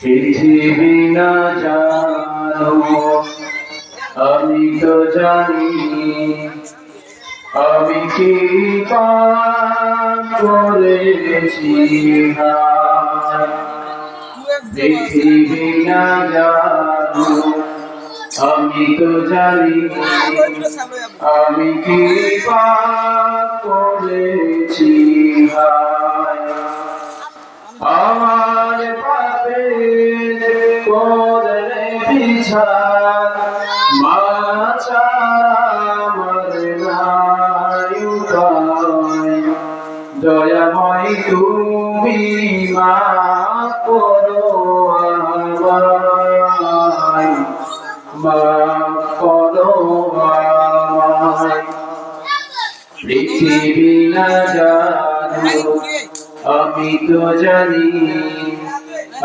পৃথিবী না জানো আমি তো জানি আমি কি পাপ করেছি পৃথিবী না জানো আমি তো জানি আমি কি পাপ করেছি আমার পাপের করলে বিচার মাছা আমার নাই উপায় দয়াময় তুমি মাফ করো আমায় মাফ করো আমায় পৃথিবী না জানো আমি তো জানি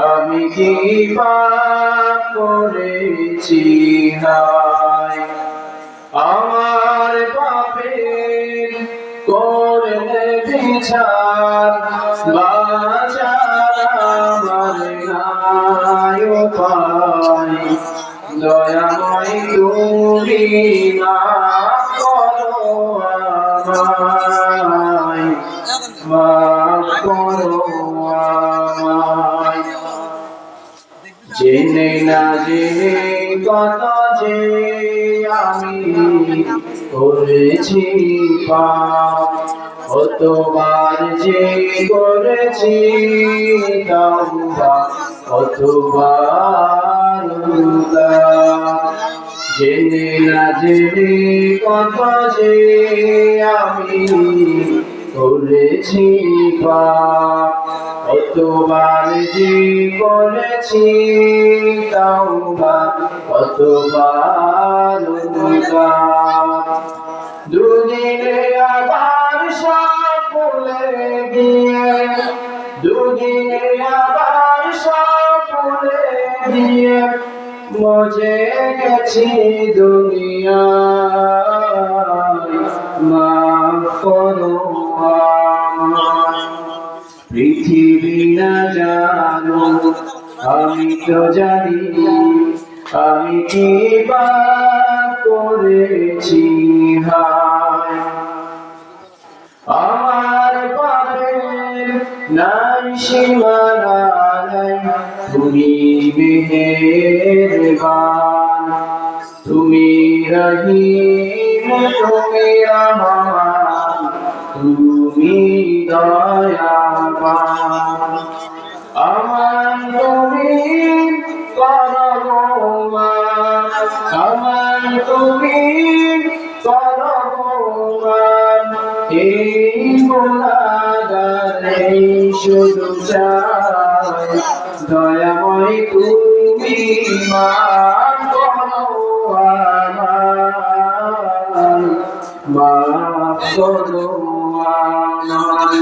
আমি কি পাপ করেছি হায় আমার পাপের করলে বিচার বাঁচার আমার নাই উপায় দয়াময় তুমি মাফ করো আমায় মাফ করো আমায় জেনে না জেনে কত যে আমি করেছি পাপ কতবার যে করেছি তওবা কতবার জেনে না জেনে কত যে আমি করেছি পাপ কতবার যে করেছি তওবা কতবার দুদিনে আবার সব ভুলে গিয়ে দুদিনে আবার সব ভুলে গিয়ে মজে গেছি দুনিয়ায় মাফ করো আমায় পৃথিবী না জানো আমি তো জানি আমি কি পাপ করেছি হায় আমার পাপের নাই সীমানা নাই তুমি মেহেরবান তুমি রহিম তুমি রহমান তুমি দয়াবান আমার তুমি করমান আমার তুমি করমান এই গুনাহগার এই শুধু চাই দয়াময় তুমি মাফ করো আমায় মাফ করো আমায়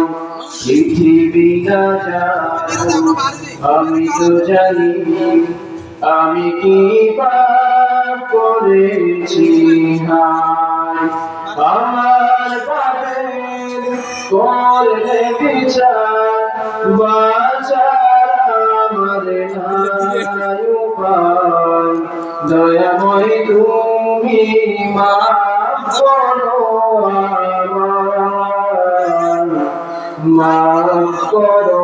পৃথিবী না জানো আমি তো জানি আমি কি পাপ করেছি হায় আমার পাপের করলে বিচার বাঁচার আমার নাই উপায় দয়াময় তুমি মাফ করো আমায় মাফ করো